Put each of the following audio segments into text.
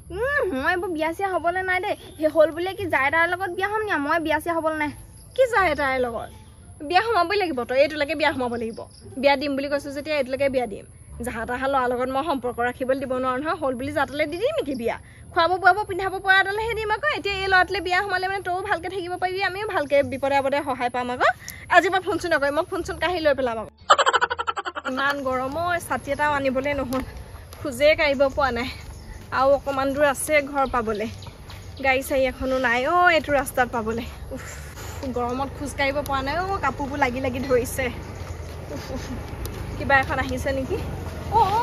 মই এইবোৰ বিয়া চিয়া হ'বলৈ নাই দেই সেই হ'ল বুলিয়ে কি যাই তাইৰ লগত বিয়া হ'ম নি মই বিয়া চিয়া হ'বলৈ নাই কি যায় তাইৰ লগত বিয়া সোমাবই লাগিব তই এইটোলৈকে বিয়া সোমাব লাগিব বিয়া দিম বুলি কৈছো যেতিয়া এইটোলৈকে বিয়া দিম যাহা তাহা ল'ৰাৰ লগত মই সম্পৰ্ক ৰাখিবলৈ দিব নোৱাৰো নহয় হ'ল বুলি যাতলে দি দিম নেকি বিয়া খুৱাব বোৱাব পিন্ধাব পৰাডালেহে দিম আকৌ এতিয়া এই ল'ৰাটোলে বিয়া সোমালে মানে তইও ভালকে থাকিব পাৰিবি আমিও ভালকে বিপদে আপদে সহায় পাম আকৌ আজি মই ফোন চোন নকৰিম মই ফোন চোন কাঢ়ি লৈ পেলাম আকৌ ইমান গৰম ছাতি এটাও আনিবলৈ নহ'ল খোজে কাঢ়িব পোৱা নাই আৰু অকণমান দূৰ আছে ঘৰ পাবলৈ গাড়ী চাড়ী এখনো নাই এইটো ৰাস্তাত পাবলৈ গৰমত খোজ কাঢ়িব পৰা নাই কাপোৰবোৰ লাগি লাগি ধৰিছে কিবা এখন আহিছে নেকি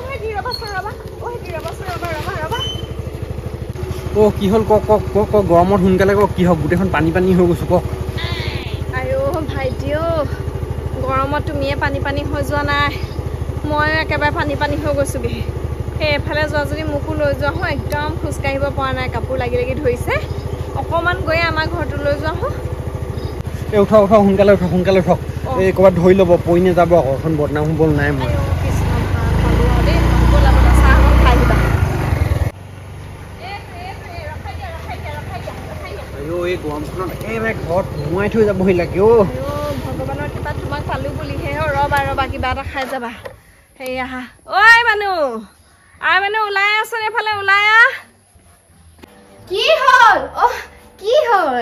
ভাইটি ৰ'বাচোন ৰ'বা ভাইটি ৰ'বাচোন ৰ'বা কি হ'ল ক গৰমত সোনকালে ক কি হওক গোটেইখন পানী পানী হৈ গৈছো ক আইও ভাইটি গৰমত তুমিয়ে পানী পানী হৈ যোৱা নাই মই একেবাৰে পানী পানী হৈ গৈছোগে সেই এফালে যোৱা যদি মোকো লৈ যোৱা হওঁ একদম খোজ কাঢ়িব পৰা নাই কাপোৰ লাগি লাগি ধৰিছে অকণমান গৈ আমাৰ ঘৰটো লৈ যোৱা হওঁ উঠ সোনকালে উঠ এই ক'ৰবাত ধৰি ল'ব পৰি নাযাব আকৌ এখন বদনাম হ'বলৈ নাই মই এই গৰমখনত একেবাৰে ঘৰত সোমোৱাই থৈ যাবহি লাগে ভগৱানৰ কৃপাত তোমাক পালো বুলিহে ৰ'বা কিবা এটা খাই যাবা হেৰি আহা মানুহ ওলাই আছোন এইফালে ওলাই আহ কি হ'ল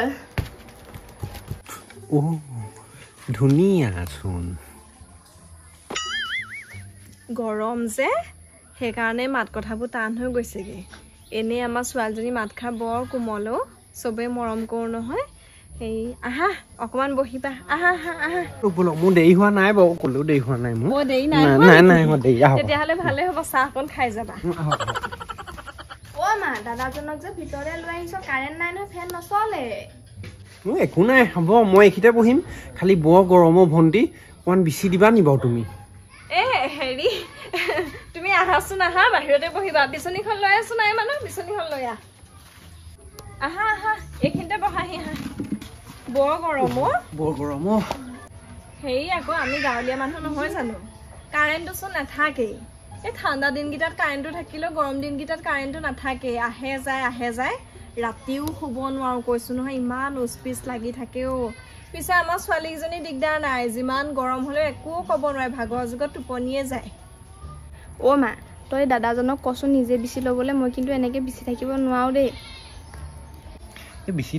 ধুনীয়াচোন গৰম যে সেইকাৰণে মাত কথাবোৰ টান হৈ গৈছেগে এনেই আমাৰ ছোৱালীজনী মাত খাই বৰ কোমল চবেই মৰম কৰোঁ নহয় সেই আহা অকণমান বহিবা আহা মোৰ দেৰি হোৱা নাই বাৰু ক'লেও দেৰি হোৱা নাই মোৰ দেৰি নাই তেতিয়াহ'লে ভালে হ'ব চাহ অকণ খাই যাবা মা দাদাজনক যে ভিতৰে লৈ আহিছ কাৰেণ্ট নাই নহয় ফেন নচলে একো নাই হ'ব মই এইখিতে বহিম খালি বৰ গৰম ভণ্টি অকণমান বিচি দিবা নি বাৰু তুমি হেৰি তুমি আহাচোন আহা বাহিৰতে বহিবা বিচনীখন লৈ আছো নাই মানুহ বিচনীখন লৈ আহা এইখিনিতে বহাহি আহা বৰ গৰম হেৰি আকৌ আমি গাঁৱলীয়া মানুহ নহয় জানো কাৰেণ্টটোচোন নাথাকেই এই ঠাণ্ডা দিনকেইটাত কাৰেণ্টটো থাকিলেও গৰম দিনকেইটাত কাৰেণ্টটো নাথাকেই আহে যায় ৰাতিও শুব নোৱাৰো কৈছো নহয় ইমান উচপিচ লাগি থাকে পিছে আমাৰ ছোৱালীকেইজনী দিগদাৰ নাই যিমান গৰম হ'লেও একো ক'ব নোৱাৰে ভাগৰ যুগত টোপনিয়ে যায় মা তই দাদাজনক কচোন নিজে বিচি ল'বলৈ মই কিন্তু এনেকে বিচি থাকিব নোৱাৰো দেই বিচি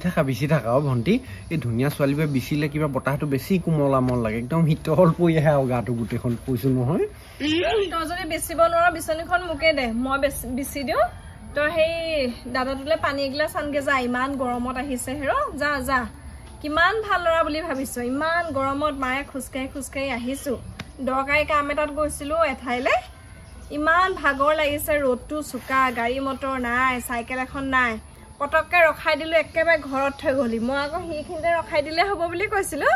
থাকা ভণ্টি এই ধুনীয়া ছোৱালীবোৰে বিচিলে কিবা বতাহটো বেছি কোমল লাগে একদম শীতল পৰি আহে আৰু গাটো গোটেইখন কৈছো নহয় তই যদি বেচিব নোৱাৰ বিচনীখন মোকে দে মই বিচি দিওঁ তই সেই দাদাটোলে পানী এগিলাচ আনগে যা ইমান গৰমত আহিছে যা কিমান ভাল ল'ৰা বুলি ভাবিছ ইমান গৰমত মায়ে খোজকাঢ়ি আহিছো দৰকাৰী কাম এটাত গৈছিলো এঠাইলে ইমান ভাগৰ লাগিছে ৰ'দটো চোকা গাড়ী মটৰ নাই চাইকেল এখন নাই পটককে ৰখাই দিলো একেবাৰে ঘৰত থৈ গলি মই আকৌ সেইখিনিতে ৰখাই দিলে হ'ব বুলি কৈছিলো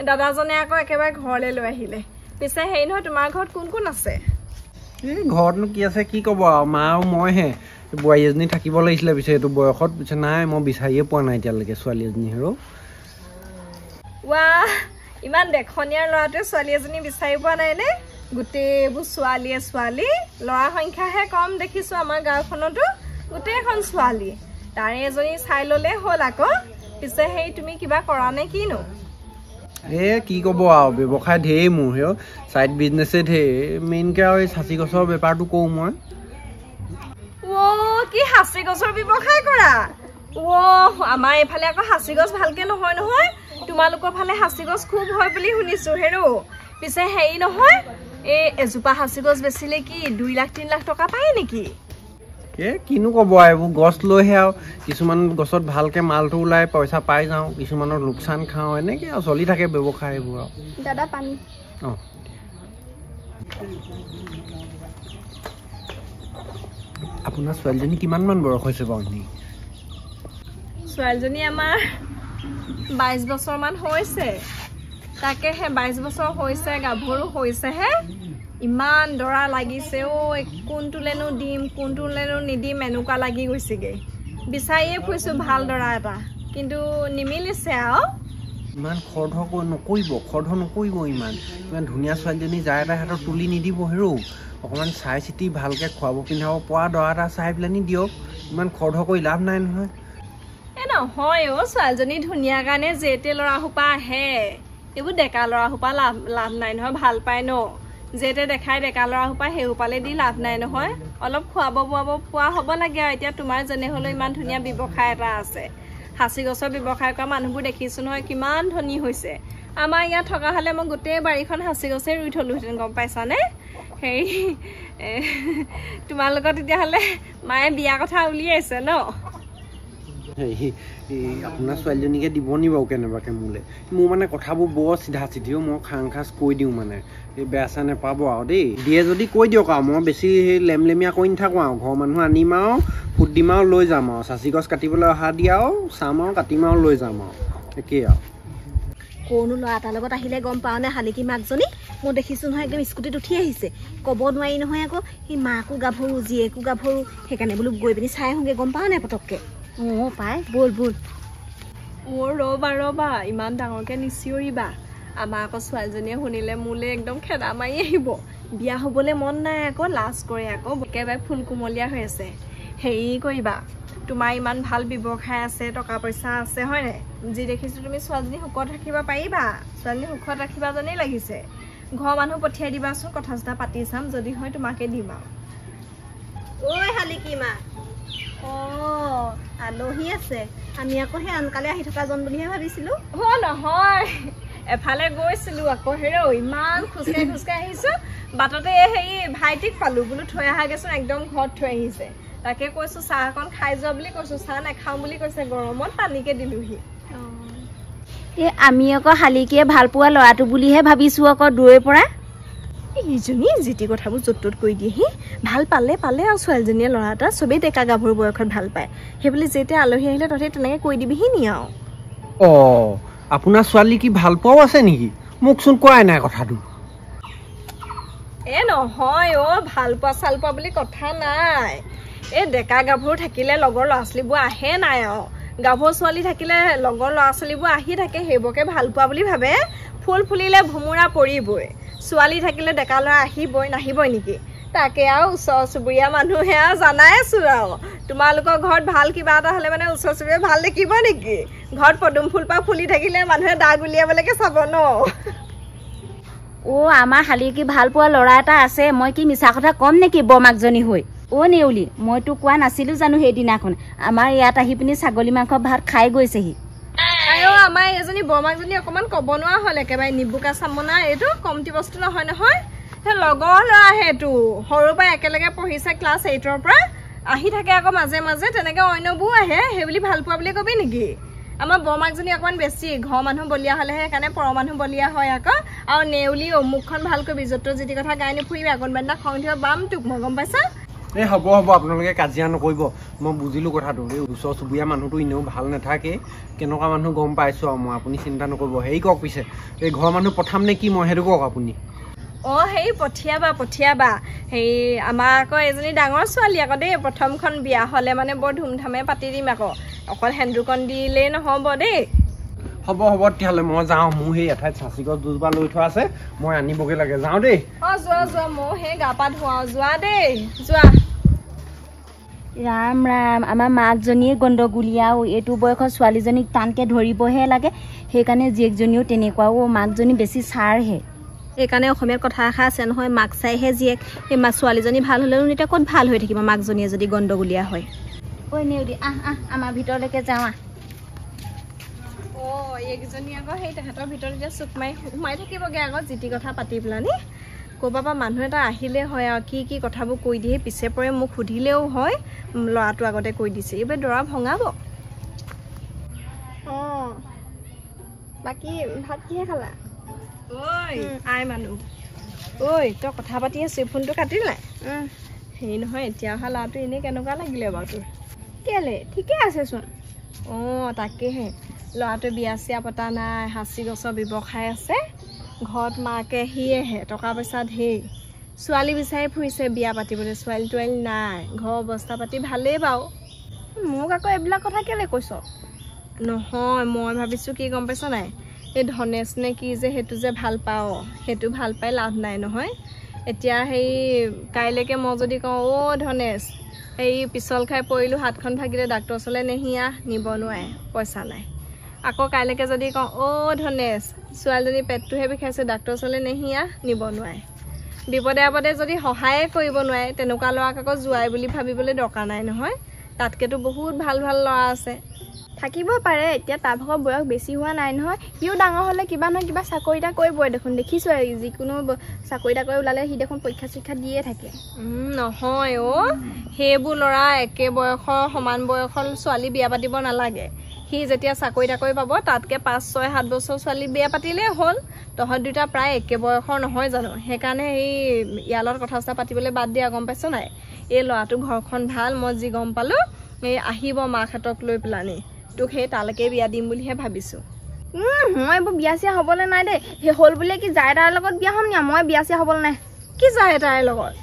দাদাজনে আকৌ একেবাৰে ঘৰলৈ লৈ আহিলে পিছে হেৰি নহয় তোমাৰ ঘৰত কোন আছে ঘৰতনো কি আছে কি ক'ব আৰু মা আৰু মইহে বোৱাৰী এজনী থাকিব লাগিছিলে পিছে এইটো বয়সত পিছে নাই মই বিচাৰিয়ে পোৱা নাই এতিয়ালৈকে ছোৱালী এজনী ইমান দেখনীয়া ল'ৰাটোৱে ছোৱালী এজনী বিচাৰি পোৱা নাই নে গোটেইবোৰ ছোৱালী ল'ৰা সংখ্যাহে কম দেখিছো আমাৰ গাঁওখনতো গোটেইখন ছোৱালী তাৰে এজনী চাই ল'লে হ'ল আকৌ পিছে সেই তুমি কিবা কৰা নে কিনো কি ক'ব আৰু ব্যৱসায় ঢেৰ মোৰ চাইড বিজনেছে ঢেৰ মেইনকৈ আৰু এই সাঁচি গছৰ বেপাৰটো কৰোঁ মই কি সাঁচি গছৰ ব্যৱসায় কৰা আমাৰ এইফালে আকৌ সাঁচি গছ ভালকে নহয় তোমালোকৰ ফালে সাঁচি গছ খুব হয় বুলি শুনিছো পিছে হেৰি নহয় এই এজোপা সাঁচি গছ বেচিলে কি 2 লাখ 3 লাখ টকা পায় নেকি কিনো ক'ব এইবোৰ গছ লৈহে আৰু কিছুমান গছত ভালকে মালটো ওলাই পইচা পাই যাওঁ কিছুমানৰ লোকচান খাওঁ এনেকে আৰু চলি থাকে ব্যৱসায় এইবোৰ আৰু দাদা পানী আপোনাৰ ছোৱালীজনী কিমানমান বয়স হৈছে বাৰু ছোৱালীজনী আমাৰ 22 বছৰমান হৈছে তাকেহে 22 বছৰ হৈছে গাভৰু হৈছেহে ইমান দৰা লাগিছে কোনটোলেনো দিম কোনটোলেনো নিদিম এনেকুৱা লাগি গৈছেগে বিচাৰিয়ে ফুৰিছো ভাল দৰা এটা কিন্তু নিমিলিছে আৰু ইমান খৰধৰ নকৰিব ইমান ধুনীয়া ছোৱালীজনী যাৰ এটা হাতত তুলি নিদিব হেৰৌ অকণমান চাই চিতি ভালকৈ খুৱাব পিন্ধাব পৰা দৰা এটা চাই পেলানি দিয়ক ইমান খৰধৰ কৰি লাভ নাই নহয় নহয় ছোৱালীজনী ধুনীয়া কাৰণে যেতে ল'ৰা সোপা আহে এইবোৰ ডেকা ল'ৰা সোপা লাভ নাই নহয় ভাল পায় ন যেতে দেখাই ডেকা ল'ৰা সোপা সেই সোপালে দি লাভ নাই নহয় অলপ খুৱাব বোৱাব পোৱা হ'ব লাগে আৰু এতিয়া তোমাৰ যেনে হ'লেও ইমান ধুনীয়া ব্যৱসায় এটা আছে সাঁচি গছৰ ব্যৱসায় কৰা মানুহবোৰ দেখিছোঁ নহয় কিমান ধনী হৈছে আমাৰ ইয়াত থকা হ'লে মই গোটেই বাৰীখন সাঁচি গছে ৰুই থলোহেঁতেন গম পাইছানে হেৰি তোমালোকৰ তেতিয়াহ'লে মায়ে বিয়া কথা উলিয়াইছে ন আপোনাৰ ছোৱালীজনীকে দিব নি বাৰু কেনেবাকৈ মোলৈ মোৰ মানে কথাবোৰ বৰ চিধা চিধিও মই খাং খাজ কৈ দিওঁ মানে এই বেয়া চেয়া নেপাব আৰু দেই দিয়ে যদি কৈ দিয়ক আৰু মই বেছি লেমলেমীয়া কৰি নাথাকোঁ আৰু ঘৰৰ মানুহ আনিম আৰু ফুট দিম আৰু লৈ যাম আৰু চাচি গছ কাটিবলৈ অহা দিয়া আৰু চাম আৰু কাটিম আৰু লৈ যাম আৰু একেই আৰু কোনো ল'ৰা এটাৰ লগত আহিলে গম পাওঁ নে শালিকী মাকজনী মই দেখিছোঁ নহয় একদম স্কুটিত উঠি আহিছে ক'ব নোৱাৰি নহয় আকৌ সেই মাকো গাভৰু জীয়েকো গাভৰু সেইকাৰণে বোলো গৈ পিনি চাই আহোঁগৈ গম পাওঁ নাই পটককৈ পাই ব'ল ৰ'বা ইমান ডাঙৰকৈ নিচিঞৰিবা আমাৰ আকৌ ছোৱালীজনীয়ে শুনিলে মোলৈ একদম খেদা মাৰি আহিব বিয়া হ'বলৈ মন নাই আকৌ লাজ কৰে আকৌ একেবাৰে ফুল কোমলীয়া হৈ আছে হেৰি কৰিবা তোমাৰ ইমান ভাল ব্যৱসায় আছে টকা পইচা আছে হয় নাই যি দেখিছোঁ তুমি ছোৱালীজনী সুখত ৰাখিব পাৰিবা ছোৱালীজনী সুখত ৰাখিবা যেনেই লাগিছে ঘৰৰ মানুহ পঠিয়াই দিবাচোন কথা চথা পাতি চাম যদি হয় তোমাকে দিম আৰু ঐ শালিকী মা আলহী আছে আমি আকৌ সেই আনকালে আহি থকাজন বুলিহে ভাবিছিলোঁ নহয় এফালে গৈছিলোঁ আকৌ হেৰৌ ইমান খোজকাঢ়ি আহিছোঁ বাটতে হেৰি ভাইটিক পালোঁ বোলো থৈ আহাগৈচোন একদম ঘৰত থৈ আহিছে তাকে কৈছোঁ চাহ অকণ খাই যোৱা বুলি কৈছোঁ চাহ নাখাওঁ বুলি কৈছে গৰমত পানীকে দিলোঁহি আমি আকৌ শালিকীয়ে ভাল পোৱা ল'ৰাটো বুলিহে ভাবিছোঁ আকৌ দূৰৈৰ পৰা ইজনী যিটি কথাবোৰ য'ত ত'ত কৰি দিয়েহি ভাল পালে আৰু ছোৱালীজনীয়ে ল'ৰা এটা চবেই ডেকা গাভৰু বয়সত ভাল পায় সেইবুলি যেতিয়া আলহী আহিলে তহঁতে তেনেকৈ কৈ দিবিহি নি আৰু আপোনাৰ ছোৱালী কি ভাল পোৱাও আছে নেকি মোকচোন কোৱাই নাই কথাটো নহয় ভাল পোৱা চাল পোৱা বুলি কথা নাই এই ডেকা গাভৰু থাকিলে লগৰ ল'ৰা ছোৱালীবোৰ আহে নাই আৰু গাভৰু ছোৱালী থাকিলে লগৰ ল'ৰা ছোৱালীবোৰ আহি থাকে সেইবোৰকে ভাল পোৱা বুলি ভাবে ফুল ফুলিলে ভোমোৰা পৰিবই ছোৱালী থাকিলে ডেকা ল'ৰা আহিবই নাহিবই নেকি তাকে আৰু ওচৰ চুবুৰীয়া মানুহে আৰু জানাই আছো আৰু তোমালোকৰ ঘৰত ভাল কিবা এটা হ'লে মানে ওচৰ চুবুৰীয়া ভাল দেখিব নেকি ঘৰত পদুম ফুলপাহ ফুলি থাকিলে মানুহে দাগ উলিয়াবলৈকে চাব ন আমাৰ শালিকী ভাল পোৱা ল'ৰা এটা আছে মই কি মিছা কথা ক'ম নেকি বৰমাকজনী হৈ নেউলি মই তোক কোৱা নাছিলোঁ জানো সেইদিনাখন আমাৰ ইয়াত আহি পিনি ছাগলী মাংস ভাত খাই গৈছেহি আমাৰ এজনী বৰমাকজনী অকণমান ক'ব নোৱাৰা হ'ল একেবাৰে নিবুকা চামনা এইটো কমটি বস্তু নহয় সেই লগৰ ল'ৰা সেইটো সৰুৰ পৰা একেলগে পঢ়িছে ক্লাছ 8ৰ পৰা আহি থাকে আকৌ মাজে মাজে তেনেকৈ অন্যবোৰ আহে সেইবুলি ভাল পোৱা বুলি ক'বি নেকি আমাৰ বৰমাকজনী অকণমান বেছি ঘৰৰ মানুহ বলীয়া হ'লেহে সেইকাৰণে পৰ মানুহ বলীয়া হয় আকৌ আৰু নেউলি মুখখন ভাল কৰিবি য'ত যিটি কথা গাই নুফুৰিবি আগনবাদিনা খং উঠিব বাম তোক মই গম পাইছা হ'ব আপোনালোকে কাজিয়া নকৰিব মই বুজিলোঁ কথাটো এই ওচৰ চুবুৰীয়া মানুহটো এনেও ভাল নাথাকে কেনেকুৱা মানুহ গম পাইছোঁ আৰু মই আপুনি চিন্তা নকৰিব হেৰি কওক পিছে এই ঘৰৰ মানুহ পঠাম নে কি মই সেইটো কওক আপুনি হেৰি পঠিয়াবা হেৰি আমাৰ আকৌ এজনী ডাঙৰ ছোৱালী আকৌ দেই প্ৰথমখন বিয়া হ'লে মানে বৰ ধুমধামে পাতি দিম আকৌ অকল সেন্দুৰকণ দিলেই নহ'ব দেই হ'ব তেতিয়াহ'লে মই যাওঁ মোৰ সেই এঠাইত চাচি গছ দুজোপা লৈ থোৱা আছে মই আনিবগৈ লাগে যাওঁ দেই যোৱা মই সেই গা পা ধুৱাওঁ যোৱা দেই যোৱা ৰাম আমাৰ মাকজনীয়ে গণ্ডগোলীয়া এইটো বয়সত ছোৱালীজনীক টানকৈ ধৰিবহে লাগে সেইকাৰণে জীয়েকজনীও তেনেকুৱা মাকজনী বেছি ছাৰহে সেইকাৰণে অসমীয়াত কথা এষাৰ আছে নহয় মাক চাইহে জীয়েক সেই ছোৱালীজনী ভাল হ'লেও এতিয়া ক'ত ভাল হৈ থাকিব মাকজনীয়ে যদি গণ্ডগোলীয়া হয় নেউলি আমাৰ ভিতৰলৈকে যাওঁ এইকেইজনী আকৌ সেই তেহেঁতৰ ভিতৰত এতিয়া চুক মাৰি সোমাই থাকিবগৈ আকৌ যিটি কথা পাতি পেলানি ক'ৰবাৰ পৰা মানুহ এটা আহিলে হয় আৰু কি কথাবোৰ কৈ দিয়ে পিছে পৰে মোক সুধিলেও হয় ল'ৰাটো আগতে কৈ দিছে এইবাৰ দৰা ভঙাব বাকী ভাত কিহে খালা আই মানুহ তই কথা পাতি আছোঁ ফোনটো কাটিলে হেৰি নহয় এতিয়া অহা ল'ৰাটো এনেই কেনেকুৱা লাগিলে বাৰু তোৰ কেলে ঠিকে আছেচোন তাকেহে ল'ৰাটোৱে বিয়া চিয়া পতা নাই সাঁচি গছৰ ব্যৱসায় আছে ঘৰত মাকে সিয়েহে টকা পইচা ধেৰ ছোৱালী বিচাৰি ফুৰিছে বিয়া পাতিবলৈ ছোৱালী তোৱালী নাই ঘৰৰ অৱস্থা পাতি ভালেই বাৰু মোক আকৌ এইবিলাক কথা কেলে কৈছ নহয় মই ভাবিছোঁ কি গম পাইছ নাই এই ধনেশ নে কি যে সেইটো যে ভাল পাওঁ সেইটো ভাল পাই লাভ নাই নহয় এতিয়া সেই কাইলৈকে মই যদি কওঁ অ' ধনেশ সেই পিছল খাই পৰিলোঁ হাতখন ভাগিলে ডাক্তৰ ওচৰলৈ নেহিয়া নিব নোৱাৰে পইচা নাই আকৌ কাইলৈকে যদি কওঁ অ' ধনেশ ছোৱালীজনী পেটটোহে বিষাইছে ডাক্তৰ ওচৰলৈ নেহিয়া নিব নোৱাৰে বিপদে আপদে যদি সহায়ে কৰিব নোৱাৰে তেনেকুৱা ল'ৰাক আকৌ জোৱাই বুলি ভাবিবলৈ দৰকাৰ নাই নহয় তাতকেতো বহুত ভাল ভাল ল'ৰা আছে থাকিব পাৰে এতিয়া তাৰ ভাগৰ বয়স বেছি হোৱা নাই নহয় সিও ডাঙৰ হ'লে কিবা নহয় কিবা চাকৰি এটা কৰিবই দেখোন দেখিছোঁ আৰু যিকোনো চাকৰি এটা কৰি ওলালে সি দেখোন পৰীক্ষা চৰীক্ষা দিয়ে থাকে নহয় অ' সেইবোৰ ল'ৰা একে বয়সৰ সমান বয়সৰ ছোৱালী বিয়া পাতিব নালাগে সি যেতিয়া চাকৰি তাকৰি পাব তাতকৈ 5-6-7 বছৰ ছোৱালী বিয়া পাতিলেই হ'ল তহঁত দুটা প্ৰায় একে বয়সৰ নহয় জানো সেইকাৰণে এই ইয়াৰ লগত কথা চথা পাতিবলৈ বাদ দিয়া গম পাইছ নাই এই ল'ৰাটো ঘৰখন ভাল মই যি গম পালোঁ এই আহিব মাকহঁতক লৈ পেলানি তোক সেই তালৈকে বিয়া দিম বুলিহে ভাবিছোঁ মই এইবোৰ বিয়া চিয়া হ'বলৈ নাই দেই সেই হ'ল বুলিয়ে কি যাই তাৰ লগত বিয়া হ'ম নি মই বিয়া চিয়া হ'বলৈ নাই কি যায় তাইৰ লগত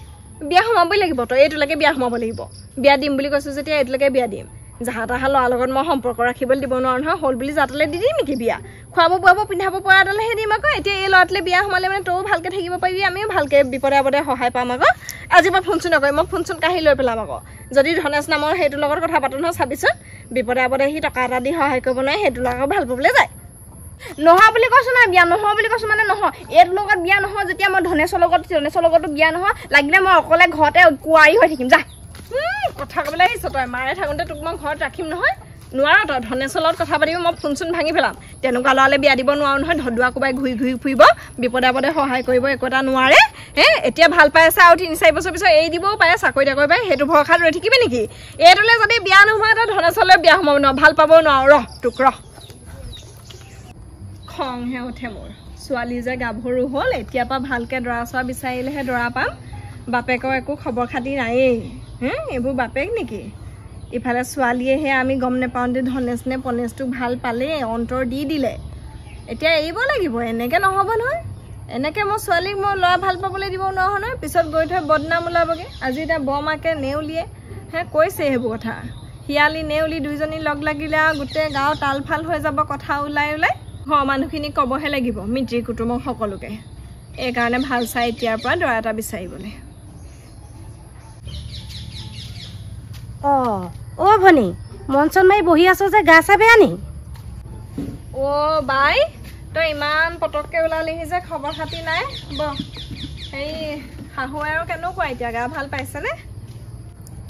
বিয়া সোমাবই লাগিব তই এইটোলৈকে বিয়া সোমাব লাগিব বিয়া দিম বুলি কৈছোঁ যেতিয়া এইটোলৈকে বিয়া দিম যাহা তাহা ল'ৰাৰ লগত মই সম্পৰ্ক ৰাখিবলৈ দিব নোৱাৰোঁ নহয় হ'ল বুলি যাতলৈ দি দিম নেকি বিয়া খুৱাব বোৱাব পিন্ধাব পৰাডালেহে দিম আকৌ এতিয়া এই ল'ৰাটোলৈ বিয়া সোমালে মানে তইও ভালকৈ থাকিব পাৰিবি আমিও ভালকৈ বিপদে আপদে সহায় পাম আকৌ আজি মই ফোন চোন নকৰিম মই ফোন চোন কাঢ়ি লৈ পেলাম আকৌ যদি ধনেশ নামৰ সেইটোৰ লগত কথা পাতোঁ নহয় চাবিচোন বিপদে আপদে সি টকা এটা দি সহায় কৰিব নোৱাৰে সেইটো ল'ৰাক ভাল পাবলৈ যায় নহয় বুলি কৈছোঁ নাই বিয়া নহয় বুলি কৈছোঁ মানে নহয় এইটোৰ লগত বিয়া নহয় যেতিয়া মই ধনেশৰ লগতো বিয়া নহয় লাগিলে মই অকলে ঘৰতে কুঁৱাৰী হৈ থাকিম যা কথা ক'বলৈ আহিছ তই মাৰে থাকোঁতে তোক মই ঘৰত ৰাখিম নহয় নোৱাৰ তই ধনেশৰ লগত কথা পাতিব মই ফোন চোন ভাঙি পেলাম তেনেকুৱা ল'ৰালৈ বিয়া দিব নোৱাৰো নহয় ধদুৱা কোবাই ঘূৰি ঘূৰি ফুৰিব বিপদে আপদে সহায় কৰিব একো এটা নোৱাৰে এতিয়া ভাল পাই আছে আৰু 3-4 বছৰ পিছত এৰি দিবও পাৰে চাকৰি তাকৰি পাই সেইটো ভৰসাত ৰৈ থাকিবি নেকি এইটোলৈ যদি বিয়া নোহোৱা তই ধনেশলৈ বিয়া সোমাব নোৱাৰ ভাল পাবও নোৱাৰ তোক খংহে উঠে মোৰ ছোৱালী যে গাভৰু হ'ল এতিয়াৰ পৰা ভালকৈ দৰা চৰা বিচাৰিলেহে দৰা পাম বাপেকৰ একো খবৰ খাতি নায়েই এইবোৰ বাপেক নেকি ইফালে ছোৱালীয়েহে আমি গম নাপাওঁ যে ধনেশ নে পনেশটোক ভাল পালে অন্তৰ দি দিলে এতিয়া এৰিব লাগিব এনেকৈ নহ'ব নহয় এনেকৈ মই ছোৱালীক মই ল'ৰা ভাল পাবলৈ দিব নোৱাৰোঁ নহয় পিছত গৈ থৈ বদনাম ওলাবগৈ আজি এতিয়া বৰমাকে নেউলীয়ে কৈছে সেইবোৰ কথা শিয়ালী নেউলী দুইজনী লগ লাগিলে আৰু গোটেই গাঁও তালফাল হৈ যাব কথা ওলাই ওলাই ঘৰৰ মানুহখিনিক ক'বহে লাগিব মিতিৰ কুটুমক সকলোকে এইকাৰণে ভাল চাই এতিয়াৰ পৰা দৰা এটা বিচাৰিবলৈ অ' ভনী মন চন মাৰি বহি আছ যে গা চা বেয়া নি অ' বাই তই ইমান পটককৈ ওলালিহি যে খবৰ খাতি নাই হেৰি শাহু আৰু কেনেকুৱা এতিয়া গা ভাল পাইছেনে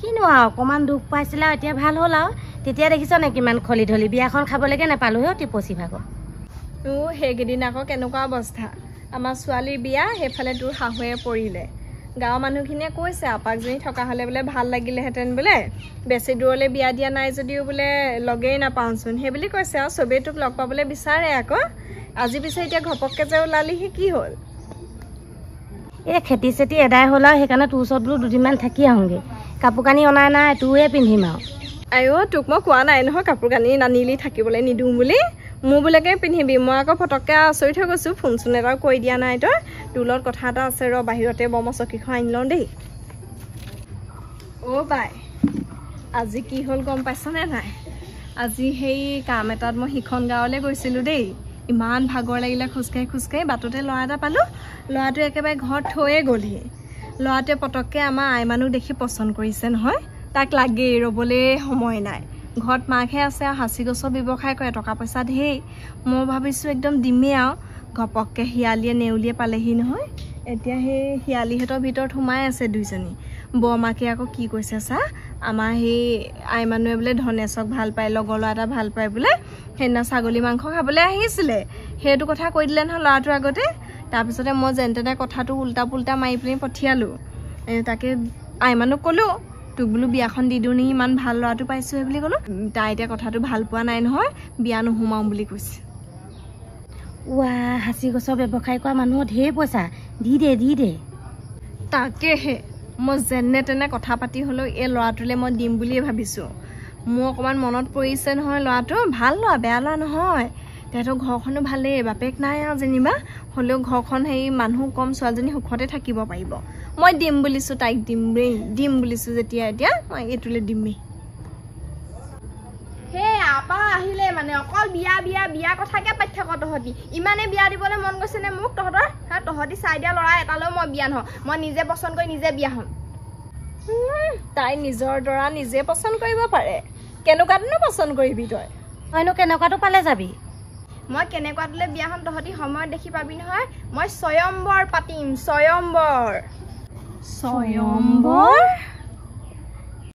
কিনো আৰু অকণমান দুখ পাইছিলে আৰু এতিয়া ভাল হ'ল আৰু তেতিয়া দেখিছ নে কিমান খলি ধলি বিয়াখন খাবলৈকে নাপালোঁ টিপচি ভাগৰ সেইকেইদিন আকৌ কেনেকুৱা অৱস্থা আমাৰ ছোৱালীৰ বিয়া সেইফালে তোৰ শাহুৱে পৰিলে গাঁৱৰ মানুহখিনিয়ে কৈছে আপাকজনী থকা হ'লে বোলে ভাল লাগিলেহেঁতেন বোলে বেছি দূৰলৈ বিয়া দিয়া নাই যদিও বোলে লগেই নাপাওঁচোন সেই বুলি কৈছে আৰু চবেই তোক লগ পাবলৈ বিচাৰে আকৌ আজি পিছে এতিয়া ঘপককৈ যে ওলালিহি কি হ'ল এই খেতি চেতি এদাই হ'ল আৰু সেইকাৰণে তোৰ ওচৰত বোলো দুদিনমান থাকি আহোঁগৈ কাপোৰ কানি অনাই নাই তোৰে পিন্ধিম আৰু আইঅ' তোক মই কোৱা নাই নহয় কাপোৰ কানি নানিলি থাকিবলৈ নিদিওঁ বুলি মোৰ বোলেকে পিন্ধিবি মই আকৌ ফটককৈ আচৰিত হৈ গৈছোঁ ফোন চোন এটাও কৰি দিয়া নাই তই তোৰ লগত কথা এটা আছে ৰ বাহিৰতে মই চকীখন আনি লওঁ দেই অ' বাই আজি কি হ'ল গম পাইছনে নাই আজি সেই কাম এটাত মই সিখন গাঁৱলৈ গৈছিলোঁ দেই ইমান ভাগৰ লাগিলে খোজকাঢ়ি বাটতে ল'ৰা এটা পালোঁ ল'ৰাটোৱে একেবাৰে ঘৰত থৈয়ে গ'লহি ল'ৰাটোৱে পটককৈ আমাৰ আই মানুহ দেখি পচন্দ কৰিছে নহয় তাক লাগেই ৰ'বলৈ সময় নাই ঘৰত মাকহে আছে আৰু সাঁচি গছৰ ব্যৱসায় কৰে টকা পইচা ধেৰ মই ভাবিছোঁ একদম দিমেই আৰু ঘপককৈ শিয়ালীয়ে নেউলীয়ে পালেহি নহয় এতিয়া সেই শিয়ালীহঁতৰ ভিতৰত সোমাই আছে দুইজনী বৰমাকে আকৌ কি কৈছে চা আমাৰ সেই আই মানুহে বোলে ধনেশক ভাল পায় লগৰ ল'ৰা এটা ভাল পায় বোলে সেইদিনা ছাগলী মাংস খাবলৈ আহিছিলে সেইটো কথা কৈ দিলে নহয় ল'ৰাটোৰ আগতে তাৰপিছতে মই যেন তেনে কথাটো উল্টা পুল্টা মাৰি পিনি পঠিয়ালোঁ তাকে আই মানুহক ক'লোঁ তোক বোলো বিয়াখন দি দিওঁ নেকি ইমান ভাল ল'ৰাটো পাইছোঁ বুলি ক'লোঁ তাই এতিয়া কথাটো ভাল পোৱা নাই নহয় বিয়া নোসোমাওঁ বুলি কৈছে সাঁচি গছৰ ব্যৱসায় কৰা মানুহৰ ঢেৰ পইচা দি দে তাকেহে মই যেনে তেনে কথা পাতি হ'লেও এই ল'ৰাটোলৈ মই দিম বুলিয়ে ভাবিছোঁ মোৰ অকণমান মনত পৰিছে নহয় ল'ৰাটো ভাল ল'ৰা বেয়া ল'ৰা নহয় তেহেঁতৰ ঘৰখনো ভালেই বাপেক নাই আৰু যেনিবা হ'লেও ঘৰখন সেই মানুহ কম ছোৱালীজনী সুখতে থাকিব পাৰিব মই দিম বুলিছোঁ তাইক দিম বুলিছোঁ যেতিয়া এতিয়া মই এইটোলৈ দিমেই সেই তাৰপৰা আহিলে মানে অকল বিয়া বিয়া বিয়া কথাকে পাতি থাক তহঁতি ইমানে বিয়া দিবলৈ মন গৈছে নে মোক তহঁতৰ তহঁতি চাই দিয়া ল'ৰা এটালৈ মই বিয়া নহওঁ মই নিজে পচন্দ কৰি নিজে বিয়া হ'ম তাই নিজৰ দৰা নিজে পচন্দ কৰিব পাৰে কেনেকুৱাটোনো পচন্দ কৰিবি তইনো কেনেকুৱাটো পালে যাবি মই কেনেকুৱাটোলৈ বিয়া হ'ম তহঁতি সময়ত দেখি পাবি নহয় মই স্বয়ম্বৰ পাতিম স্বয়ম্বৰ